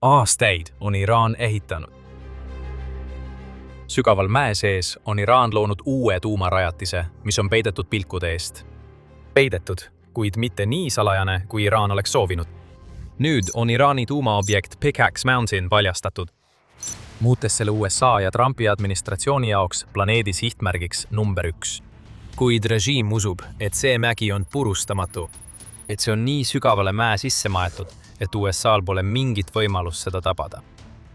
Aastaid on Iraan ehitanud. Sügaval mäe sees on Iraan loonud uue tuumarajatise, mis on peidetud pilkude eest. Peidetud, kuid mitte nii salajane, kui Iraan oleks soovinud. Nüüd on Iraani tuumaobjekt Pickaxe Mountain paljastatud, muutes selle USA ja Trumpi administratsiooni jaoks planeedi sihtmärgiks number 1. Kuid režiim usub, et see mägi on purustamatu, et see on nii sügavale mäe sisse maetud, et USA-l pole mingit võimalust seda tabada.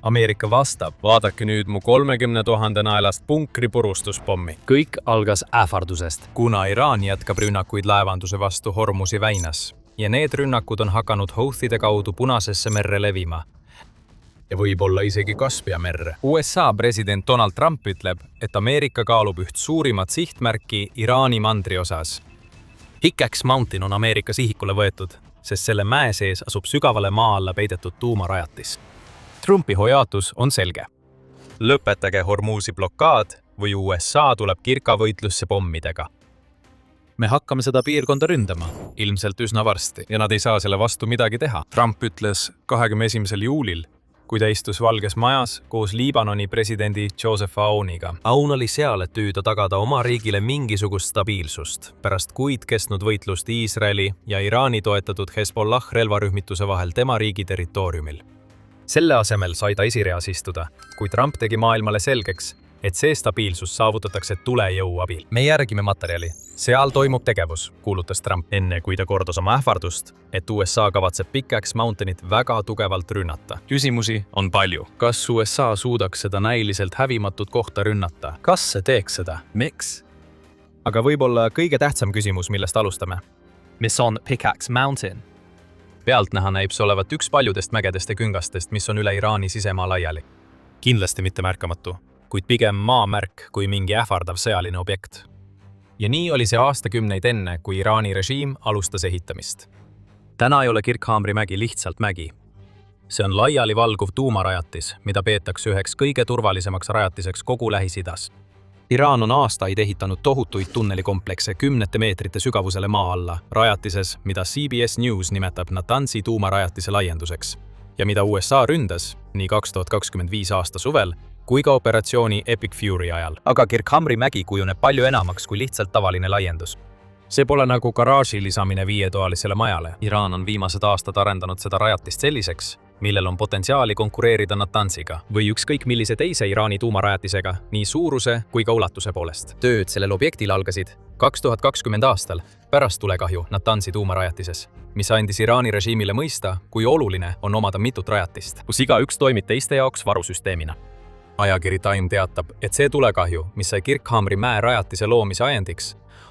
Ameerika vastab, vaadake nüüd mu 30 000 naelast punkri purustuspommi. Kõik algas ähvardusest, kuna Iraan jätkab rünnakuid laevanduse vastu Hormuzi väinas. Ja need rünnakud on hakanud Houthide kaudu Punasesse merre levima. Ja võib-olla isegi Kaspia merre. USA president Donald Trump ütleb, et Ameerika kaalub üht suurimat sihtmärki Iraani mandri osas. Pickaxe Mountain on Ameerika sihikule võetud, sest selle mäe sees asub sügavale maa alla peidetud tuumarajatis. Trumpi hoiatus on selge. Lõpetage Hormuzi blokaad või USA tuleb kirkavõitlusse pommidega. Me hakkame seda piirkonda ründama, ilmselt üsna varsti, ja nad ei saa selle vastu midagi teha. Trump ütles 21. juulil, kui ta istus Valges Majas koos Liibanoni presidendi Joseph Aouniga. Aoun oli seal, et püüda tagada oma riigile mingisugust stabiilsust pärast kuid kestnud võitlust Iisraeli ja Iraani toetatud Hezbollah relvarühmituse vahel tema riigi territooriumil. Selle asemel sai ta esireas istuda, kui Trump tegi maailmale selgeks, et see stabiilsus saavutatakse tulejõu abil. Me järgime materjali. Seal toimub tegevus, kuulutas Trump enne, kui ta kordas oma ähvardust, et USA kavatseb Pickaxe Mountainit väga tugevalt rünnata. Küsimusi on palju. Kas USA suudaks seda näiliselt hävimatut kohta rünnata? Kas see teeks seda? Miks? Aga võib-olla kõige tähtsam küsimus, millest alustame. Mis on Pickaxe Mountain? Pealtnäha näib see olevat üks paljudest mägedest ja küngastest, mis on üle Iraani sisemaa laiali. Kindlasti mitte märkamatu, kuid pigem maamärk kui mingi ähvardav sõjaline objekt. Ja nii oli see aastakümneid enne, kui Iraani režiim alustas ehitamist. Täna ei ole Kirkhaamri mägi lihtsalt mägi. See on laiali valguv tuumarajatis, mida peetakse üheks kõige turvalisemaks rajatiseks kogu Lähis-Idas. Iraan on aastaid ehitanud tohutuid tunnelikomplekse 10 meetrite sügavusele maa alla, rajatises, mida CBS News nimetab Natanzi tuumarajatise laienduseks, ja mida USA ründas nii 2025 aasta suvel, kui ka operatsiooni Epic Fury ajal. Aga Kirkhamri mägi kujuneb palju enamaks kui lihtsalt tavaline laiendus. See pole nagu garaaži lisamine 5-toalisele majale. Iraan on viimased aastad arendanud seda rajatist selliseks, millel on potentsiaali konkureerida Natanziga või ükskõik millise teise Iraani tuumarajatisega nii suuruse kui ka ulatuse poolest. Tööd sellel objektil algasid 2020 aastal pärast tulekahju Natanzi tuumarajatises, mis andis Iraani režiimile mõista, kui oluline on omada mitut rajatist, kus igaüks toimib teiste jaoks varusüsteemina. Ajakiri Time teatab, et see tulekahju, mis sai Kirkhaamri mäe rajatise loomise ajendiks,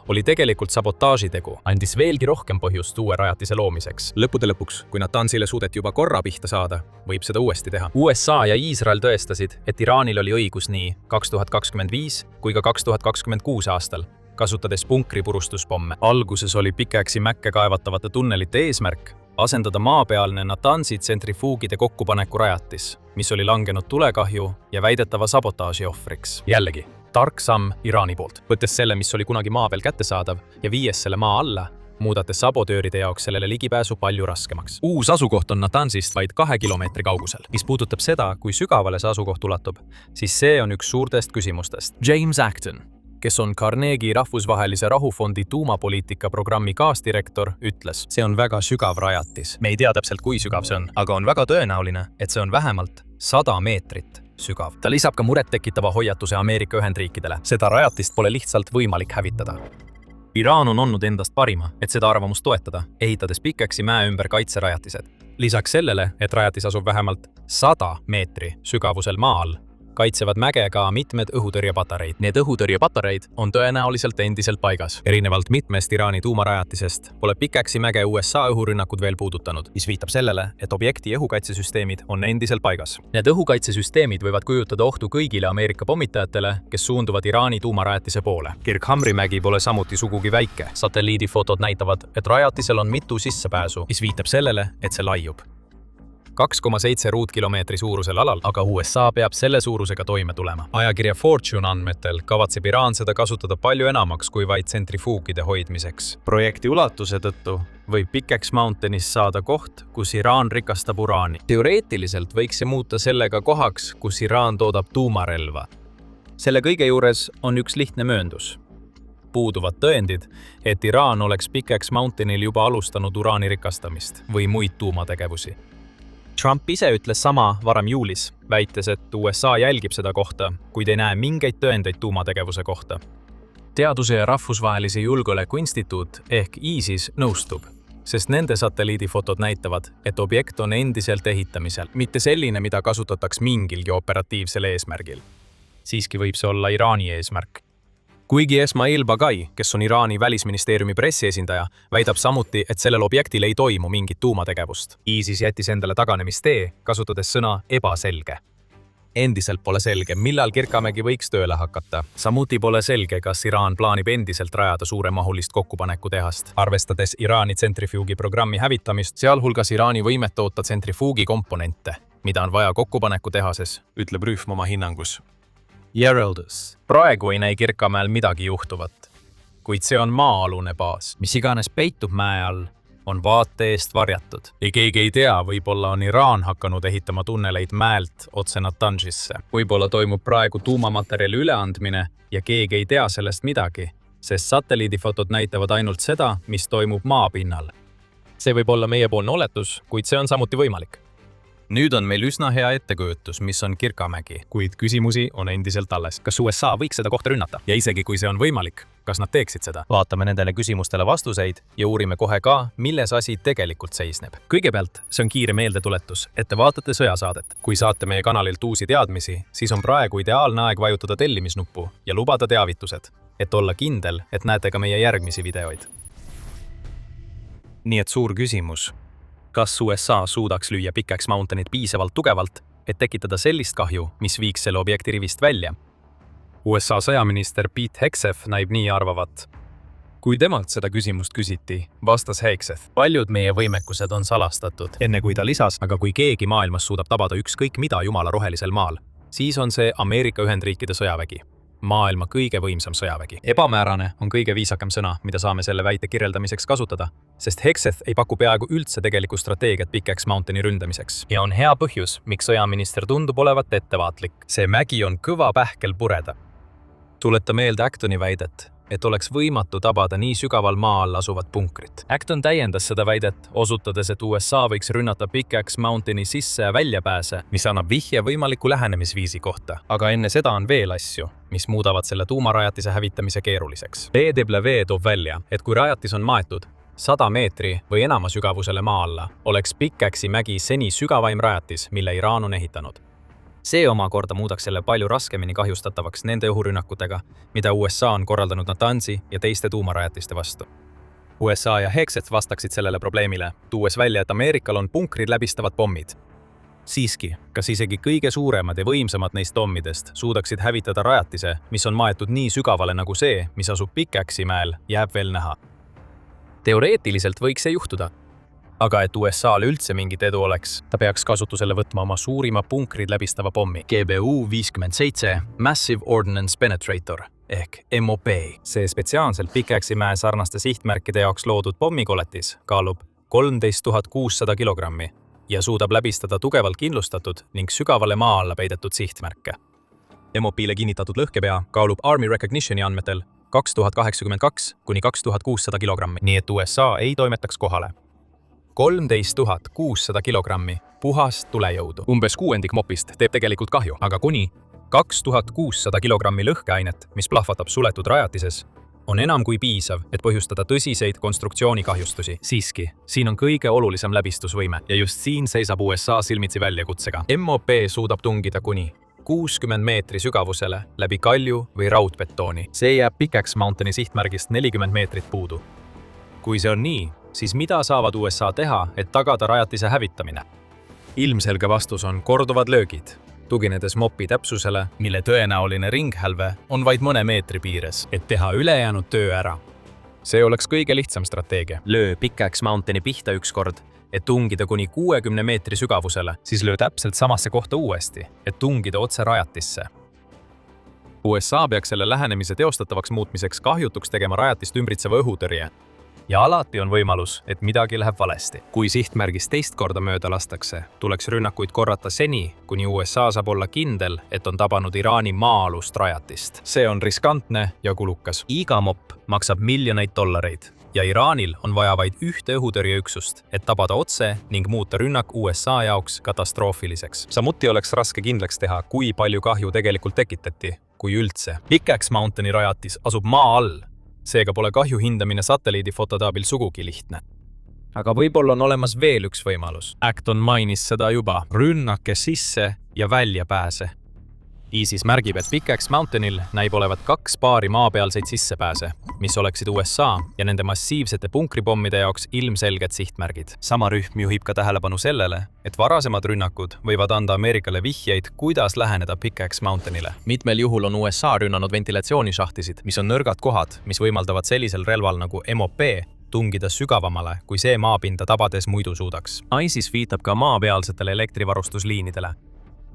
oli tegelikult sabotaažitegu, andis veelgi rohkem põhjust uue rajatise loomiseks. Lõppude lõpuks, kui Natanzile suudeti juba korra pihta saada, võib seda uuesti teha. USA ja Iisrael tõestasid, et Iraanil oli õigus nii 2025 kui ka 2026 aastal, kasutades punkripurustuspomme. Alguses oli Pickaxe'i mäkke kaevatavate tunnelite eesmärk asendada maapealne Natanzi tsentrifuugide kokkupaneku rajatis, mis oli langenud tulekahju ja väidetava sabotaaži ohvriks. Jällegi, tark samm Iraani poolt, võttes selle, mis oli kunagi maa peal kättesaadav ja viies selle maa alla, muudates sabotööride jaoks sellele ligipääsu palju raskemaks. Uus asukoht on Natanzist vaid 2 kilomeetri kaugusel. Mis puudutab seda, kui sügavale see asukoht ulatub, siis see on üks suurtest küsimustest. James Acton, kes on Carnegie rahvusvahelise rahufondi tuumapoliitika programmi kaasdirektor, ütles, see on väga sügav rajatis. Me ei tea täpselt, kui sügav see on, aga on väga tõenäoline, et see on vähemalt 100 meetrit sügav. Ta lisab ka muret tekitava hoiatuse Ameerika Ühendriikidele. Seda rajatist pole lihtsalt võimalik hävitada. Iraan on olnud endast parima, et seda arvamust toetada, ehitades Pickaxe'i mäe ümber kaitserajatised. Lisaks sellele, et rajatis asub vähemalt 100 meetri sügavusel maa all, kaitsevad mäge ka mitmed õhutõrjepatareid. Need õhutõrjepatareid on tõenäoliselt endiselt paigas. Erinevalt mitmest Iraani tuumarajatisest pole Pickaxe'i mäge USA õhurünnakud veel puudutanud, mis viitab sellele, et objekti õhukaitsesüsteemid on endiselt paigas. Need õhukaitsesüsteemid võivad kujutada ohtu kõigile Ameerika pommitajatele, kes suunduvad Iraani tuumarajatise poole. Kirkhamri mägi pole samuti sugugi väike. Satelliidifotod näitavad, et rajatisel on mitu sissepääsu, mis viitab sellele, et see laiub 2,7 ruutkilomeetri suurusel alal, aga USA peab selle suurusega toime tulema. Ajakirja Fortune andmetel kavatseb Iraan seda kasutada palju enamaks kui vaid tsentrifuugide hoidmiseks. Projekti ulatuse tõttu võib Pickaxe Mountainist saada koht, kus Iraan rikastab uraani. Teoreetiliselt võiks see muuta sellega kohaks, kus Iraan toodab tuumarelva. Selle kõige juures on üks lihtne mööndus. Puuduvad tõendid, et Iraan oleks Pickaxe Mountainil juba alustanud uraani rikastamist või muid tuumategevusi. Trump ise ütles sama varem juulis, väites, et USA jälgib seda kohta, kuid ei näe mingeid tõendeid tuumategevuse kohta. Teaduse ja Rahvusvahelise Julgeoleku Instituut ehk ISIS nõustub, sest nende satelliidifotod näitavad, et objekt on endiselt ehitamisel, mitte selline, mida kasutataks mingilgi operatiivsel eesmärgil. Siiski võib see olla Iraani eesmärk. Kuigi Esmail Bagai, kes on Iraani välisministeeriumi pressiesindaja, väidab samuti, et sellel objektil ei toimu mingit tuumategevust. ISIS jättis endale taganemistee, kasutades sõna ebaselge. Endiselt pole selge, millal Kirkamägi võiks tööle hakata. Samuti pole selge, kas Iraan plaanib endiselt rajada suuremahulist kokkupanekutehast. Arvestades Iraani tsentrifuugi programmi hävitamist, sealhulgas Iraani võimet toota tsentrifuugi komponente, mida on vaja kokkupanekutehases, ütleb rühm oma hinnangus. Järeldus. Praegu ei näi Kirkamäel midagi juhtuvat, kuid see on maa-alune baas. Mis iganes peitub mäe all, on vaate eest varjatud. Ja keegi ei tea, võib-olla on Iraan hakanud ehitama tunneleid mäelt otse Natanzisse. Võib-olla toimub praegu tuumamaterjali üleandmine ja keegi ei tea sellest midagi, sest satelliidifotod näitavad ainult seda, mis toimub maapinnal. See võib olla meiepoolne oletus, kuid see on samuti võimalik. Nüüd on meil üsna hea ettekujutus, mis on Kirkamägi, kuid küsimusi on endiselt alles. Kas USA võiks seda kohta rünnata? Ja isegi kui see on võimalik, kas nad teeksid seda? Vaatame nendele küsimustele vastuseid ja uurime kohe ka, milles asi tegelikult seisneb. Kõigepealt, see on kiire meeldetuletus, et te vaatate sõjasaadet. Kui saate meie kanalilt uusi teadmisi, siis on praegu ideaalne aeg vajutada tellimisnuppu ja lubada teavitused, et olla kindel, et näete ka meie järgmisi videoid. Nii et suur küsimus. Kas USA suudaks lüüa Pickaxe Mountainit piisavalt tugevalt, et tekitada sellist kahju, mis viiks selle objekti rivist välja? USA sõjaminister Pete Hegseth näib nii arvavat. Kui temalt seda küsimust küsiti, vastas Hegseth. Paljud meie võimekused on salastatud, enne kui ta lisas, aga kui keegi maailmas suudab tabada ükskõik mida jumala rohelisel maal, siis on see Ameerika Ühendriikide sõjavägi. Maailma kõige võimsam sõjavägi. Ebamäärane on kõige viisakam sõna, mida saame selle väite kirjeldamiseks kasutada, sest Hegseth ei paku peaaegu üldse tegelikku strateegiat Pickaxe Mountaini ründamiseks. Ja on hea põhjus, miks sõjaminister tundub olevat ettevaatlik. See mägi on kõva pähkel pureda. Tuleta meelde Actoni väidet, et oleks võimatu tabada nii sügaval maa all asuvat punkrit. Acton täiendas seda väidet, osutades, et USA võiks rünnata Pickaxe Mountaini sisse ja väljapääse, mis annab vihje võimaliku lähenemisviisi kohta. Aga enne seda on veel asju, mis muudavad selle tuumarajatise hävitamise keeruliseks. BW toob välja, et kui rajatis on maetud 100 meetri või enama sügavusele maa alla, oleks Pickaxe'i mägi seni sügavaim rajatis, mille Iraan on ehitanud. See omakorda muudaks selle palju raskemini kahjustatavaks nende õhurünnakutega, mida USA on korraldanud Natanzi ja teiste tuumarajatiste vastu. USA ja Hegseth vastaksid sellele probleemile, tuues välja, et Ameerikal on punkrid läbistavad pommid. Siiski, kas isegi kõige suuremad ja võimsamad neist pommidest suudaksid hävitada rajatise, mis on maetud nii sügavale nagu see, mis asub Pickaxe'i mäel, jääb veel näha. Teoreetiliselt võiks see juhtuda. Aga et USA'l üldse mingit edu oleks, ta peaks kasutusele võtma oma suurima punkrid läbistava pommi GBU-57 Massive Ordnance Penetrator ehk MOP. See spetsiaalselt Pickaxe'i mäe sarnaste sihtmärkide jaoks loodud pommikoletis kaalub 13 600 kilogrammi ja suudab läbistada tugevalt kindlustatud ning sügavale maa alla peidetud sihtmärke. MOP-le kinnitatud lõhkepea kaalub Army Recognitioni andmetel 2082 kuni 2600 kilogrammi, nii et USA ei toimetaks kohale. 13 600 kilogrammi puhast tulejõudu. Umbes kuuendik mopist teeb tegelikult kahju, aga kuni 2600 kilogrammi lõhkeainet, mis plahvatab suletud rajatises, on enam kui piisav, et põhjustada tõsiseid konstruktsioonikahjustusi. Siiski, siin on kõige olulisem läbistusvõime ja just siin seisab USA silmitsi väljakutsega. MOP suudab tungida kuni 60 meetri sügavusele läbi kalju või raudbetooni. See jääb Pickaxe Mountaini sihtmärgist 40 meetrit puudu. Kui see on nii, siis mida saavad USA teha, et tagada rajatise hävitamine? Ilmselge vastus on korduvad löögid, tuginedes mopi täpsusele, mille tõenäoline ringhälve on vaid mõne meetri piires, et teha ülejäänud töö ära. See oleks kõige lihtsam strateegia. Löö Pickaxe Mountaini pihta ükskord, et tungida kuni 60 meetri sügavusele, siis löö täpselt samasse kohta uuesti, et tungida otse rajatisse. USA peaks selle lähenemise teostatavaks muutmiseks kahjutuks tegema rajatist ümbritseva õhutõrje. ja alati on võimalus, et midagi läheb valesti. Kui sihtmärgist teist korda mööda lastakse, tuleks rünnakuid korrata seni, kuni USA saab olla kindel, et on tabanud Iraani maa-alust rajatist. See on riskantne ja kulukas. Iga mopp maksab miljoneid dollareid ja Iraanil on vaja vaid ühte õhutõrjeüksust, et tabada otse ning muuta rünnak USA jaoks katastroofiliseks. Samuti oleks raske kindlaks teha, kui palju kahju tegelikult tekitati, kui üldse. Pickaxe Mountaini rajatis asub maa all, seega pole kahju hindamine satelliidifototaabil sugugi lihtne. Aga võib-olla on olemas veel üks võimalus. Acton mainis seda juba. Rünnake sisse ja väljapääse. ISIS märgib, et Pickaxe Mountainil näib olevat 2 paari maapealseid sissepääse, mis oleksid USA ja nende massiivsete punkripommide jaoks ilmselged sihtmärgid. Sama rühm juhib ka tähelepanu sellele, et varasemad rünnakud võivad anda Ameerikale vihjeid, kuidas läheneda Pickaxe Mountainile. Mitmel juhul on USA rünnanud ventilatsioonishahtisid, mis on nõrgad kohad, mis võimaldavad sellisel relval nagu MOP tungida sügavamale, kui see maapinda tabades muidu suudaks. ISIS viitab ka maapealsetele elektrivarustusliinidele,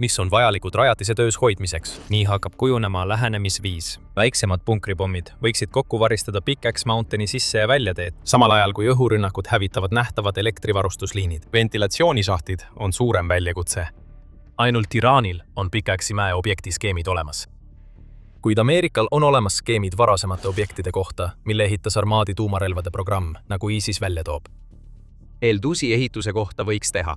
mis on vajalikud rajatise töös hoidmiseks. Nii hakkab kujunema lähenemisviis. Väiksemad punkripommid võiksid kokku varistada Pickaxe Mountaini sisse- ja väljateed, samal ajal kui õhurünnakud hävitavad nähtavad elektrivarustusliinid. Ventilatsioonisahtid on suurem väljakutse. Ainult Iraanil on Pickaxe'i mäe objekti skeemid olemas. Kuid Ameerikal on olemas skeemid varasemate objektide kohta, mille ehitas armaadi tuumarelvade programm, nagu ISIS välja toob. Eldusi ehituse kohta võiks teha.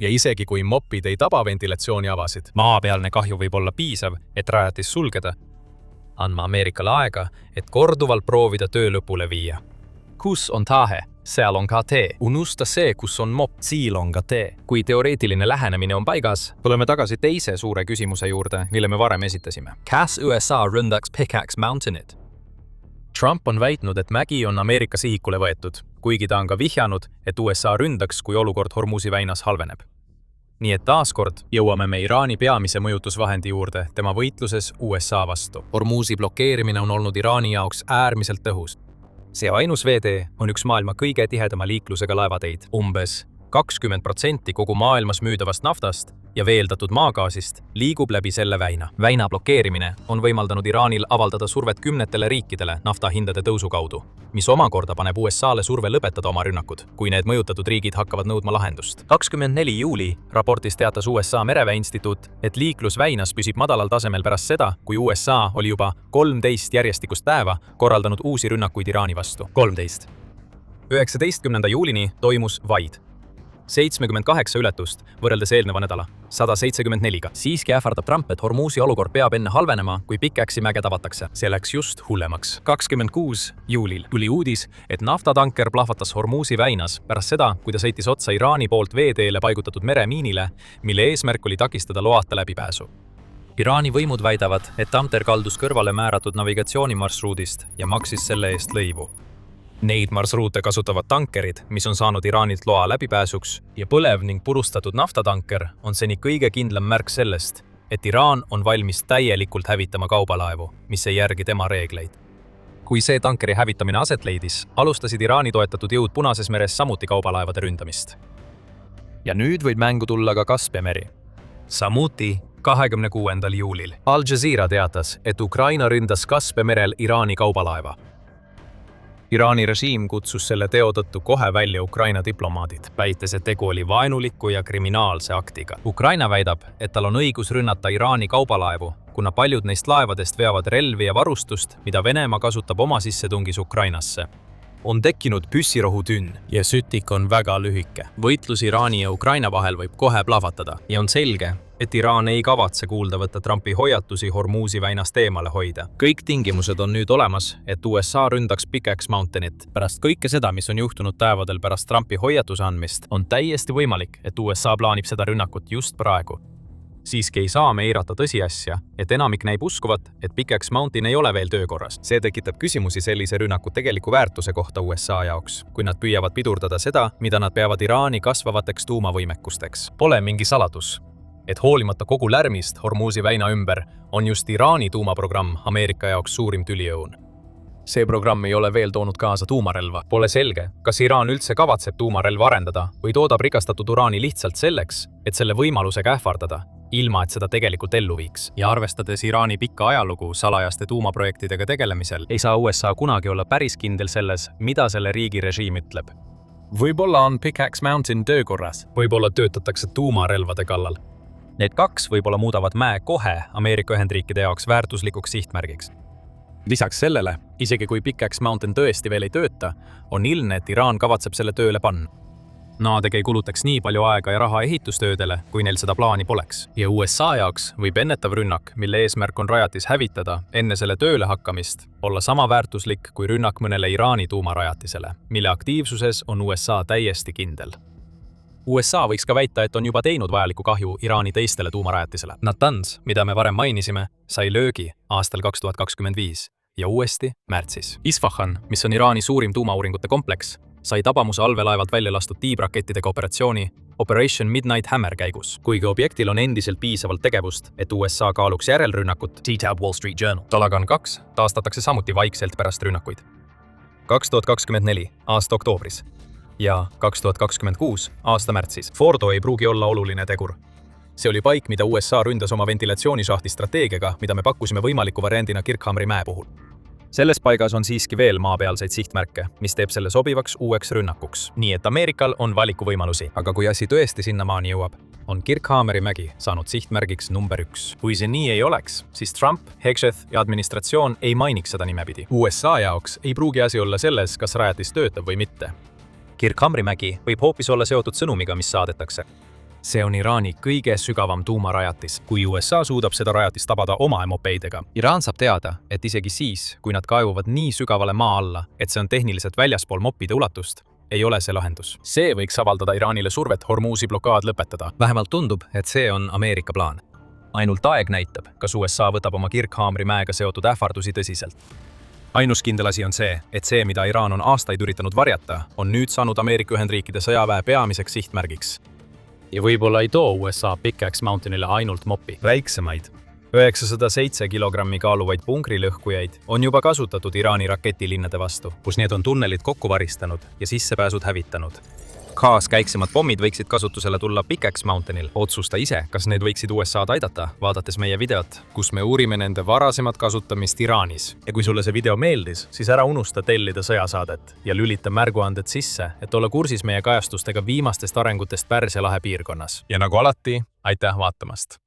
Ja isegi kui mopid ei taba ventilatsiooniavasid, maapealne kahju võib olla piisav, et rajatis sulgeda, andma Ameerikale aega, et korduvalt proovida töö lõpule viia. Kus on tahe, seal on ka tee. Unusta see, kus on mopp, siil on ka tee. Kui teoreetiline lähenemine on paigas, tuleme tagasi teise suure küsimuse juurde, mille me varem esitasime. Kas USA ründaks Pickaxe Mountainit? Trump on väitnud, et mägi on Ameerika sihikule võetud, kuigi ta on ka vihjanud, et USA ründaks, kui olukord Hormuzi väinas halveneb. Nii et taaskord jõuame me Iraani peamise mõjutusvahendi juurde tema võitluses USA vastu. Hormuzi blokeerimine on olnud Iraani jaoks äärmiselt tõhus. See ainus veetee on üks maailma kõige tihedama liiklusega laevateid. Umbes 20% kogu maailmas müüdavast naftast ja veeldatud maagaasist liigub läbi selle väina. Väina blokeerimine on võimaldanud Iraanil avaldada survet kümnetele riikidele naftahindade tõusu kaudu, mis omakorda paneb USA-le surve lõpetada oma rünnakud, kui need mõjutatud riigid hakkavad nõudma lahendust. 24. juuli raportis teatas USA Mereväe Instituut, et liiklus väinas püsib madalal tasemel pärast seda, kui USA oli juba 13 järjestikust päeva korraldanud uusi rünnakuid Iraani vastu. 13. 19. juulini toimus vaid 78 ületust võrreldes eelneva nädala 174-ga. Siiski ähvardab Trump, et Hormuzi olukord peab enne halvenema, kui Pickaxe'i mäge tabatakse. See läks just hullemaks. 26. juulil tuli uudis, et naftatanker plahvatas Hormuzi väinas pärast seda, kui ta sõitis otsa Iraani poolt veeteele paigutatud meremiinile, mille eesmärk oli takistada loata läbipääsu. Iraani võimud väidavad, et tanker kaldus kõrvale määratud navigatsioonimarsruudist ja maksis selle eest lõivu. Neid marsruute kasutavad tankerid, mis on saanud Iraanilt loa läbipääsuks, ja põlev ning purustatud naftatanker on seni kõige kindlam märk sellest, et Iraan on valmis täielikult hävitama kaubalaevu, mis ei järgi tema reegleid. Kui see tankeri hävitamine aset leidis, alustasid Iraani toetatud jõud Punases meres samuti kaubalaevade ründamist. Ja nüüd võib mängu tulla ka Kaspia meri. Samuti 26. juulil Al Jazeera teatas, et Ukraina ründas Kaspia merel Iraani kaubalaeva. Iraani režiim kutsus selle teo tõttu kohe välja Ukraina diplomaadid, väites, et tegu oli vaenuliku ja kriminaalse aktiga. Ukraina väidab, et tal on õigus rünnata Iraani kaubalaevu, kuna paljud neist laevadest veavad relvi ja varustust, mida Venemaa kasutab oma sissetungis Ukrainasse. On tekkinud püssirohutünn ja sütik on väga lühike. Võitlus Iraani ja Ukraina vahel võib kohe plahvatada ja on selge, et Iraan ei kavatse kuulda võtta Trumpi hoiatusi Hormuzi väinast eemale hoida. Kõik tingimused on nüüd olemas, et USA ründaks Pickaxe Mountainit. Pärast kõike seda, mis on juhtunud päevadel pärast Trumpi hoiatuse andmist, on täiesti võimalik, et USA plaanib seda rünnakut just praegu. Siiski ei saa me eirata tõsiasja, et enamik näib uskuvat, et Pickaxe Mountain ei ole veel töökorras. See tekitab küsimusi sellise rünnaku tegeliku väärtuse kohta USA jaoks, kui nad püüavad pidurdada seda, mida nad peavad Iraani kasvavateks tuumavõimekusteks. Pole mingi saladus, et hoolimata kogu lärmist Hormuzi väina ümber on just Iraani tuumaprogramm Ameerika jaoks suurim tüliõun. See programm ei ole veel toonud kaasa tuumarelva. Pole selge, kas Iraan üldse kavatseb tuumarelva arendada või toodab rikastatud uraani lihtsalt selleks, et selle võimalusega ähvardada. ilma et seda tegelikult ellu viiks. Ja arvestades Iraani pikka ajalugu salajaste tuumaprojektidega tegelemisel, ei saa USA kunagi olla päris kindel selles, mida selle riigi režiim ütleb. Võib-olla on Pickaxe Mountain töökorras. Võib-olla töötatakse tuumarelvade kallal. Need kaks võib-olla muudavad mäe kohe Ameerika Ühendriikide jaoks väärtuslikuks sihtmärgiks. Lisaks sellele, isegi kui Pickaxe Mountain tõesti veel ei tööta, on ilmne, et Iraan kavatseb selle tööle panna. Nad ei kulutaks nii palju aega ja raha ehitustöödele, kui neil seda plaani poleks. Ja USA jaoks võib ennetav rünnak, mille eesmärk on rajatis hävitada enne selle tööle hakkamist, olla sama väärtuslik kui rünnak mõnele Iraani tuumarajatisele, mille aktiivsuses on USA täiesti kindel. USA võiks ka väita, et on juba teinud vajaliku kahju Iraani teistele tuumarajatisele. Natanz, mida me varem mainisime, sai löögi aastal 2025 ja uuesti märtsis. Isfahan, mis on Iraani suurim tuumauuringute kompleks, sai tabamuse allveelaevalt välja lastud tiibrakettidega operatsiooni Operation Midnight Hammer käigus. Kuigi objektil on endiselt piisavalt tegevust, et USA kaaluks järelrünnakut, TTAB Wall Street Journal. Talagan 2 taastatakse samuti vaikselt pärast rünnakuid. 2024 aasta oktoobris ja 2026 aasta märtsis. Fordo ei pruugi olla oluline tegur. See oli paik, mida USA ründas oma ventilatsioonishahti strateegiaga, mida me pakkusime võimaliku variandina Kirkhamri mäe puhul. Selles paigas on siiski veel maapealseid sihtmärke, mis teeb selle sobivaks uueks rünnakuks. Nii et Ameerikal on valikuvõimalusi, aga kui asi tõesti sinnamaani jõuab, on Kirkhamri mägi saanud sihtmärgiks number 1. Kui see nii ei oleks, siis Trump, Hegseth ja administratsioon ei mainiks seda nimepidi. USA jaoks ei pruugi asi olla selles, kas rajatis töötab või mitte. Kirkhamri mägi võib hoopis olla seotud sõnumiga, mis saadetakse. See on Iraani kõige sügavam tuumarajatis, kui USA suudab seda rajatist tabada oma mopeidega. Iraan saab teada, et isegi siis, kui nad kaevuvad nii sügavale maa alla, et see on tehniliselt väljaspool mopide ulatust, ei ole see lahendus. See võiks avaldada Iraanile survet Hormuzi blokaad lõpetada. Vähemalt tundub, et see on Ameerika plaan. Ainult aeg näitab, kas USA võtab oma Kirkhamri mäega seotud ähvardusi tõsiselt. Ainus kindel asi on see, et see, mida Iraan on aastaid üritanud varjata, on nüüd saanud Ameerika Ühendriikide sõjaväe peamiseks sihtmärgiks. Ja võib-olla ei too USA Pickaxe Mountainile ainult mopi. Väiksemaid, 907 kilogrammi kaaluvaid punkrilõhkujaid on juba kasutatud Iraani raketilinnade vastu, kus need on tunnelid kokku varistanud ja sissepääsud hävitanud. Kaaskäiksemad pommid võiksid kasutusele tulla Pickaxe Mountainil. Otsusta ise, kas need võiksid USA'd aidata, vaadates meie videot, kus me uurime nende varasemat kasutamist Iraanis. Ja kui sulle see video meeldis, siis ära unusta tellida sõjasaadet ja lülita märguanded sisse, et olla kursis meie kajastustega viimastest arengutest Pärsia lahe piirkonnas. Ja nagu alati, aitäh vaatamast!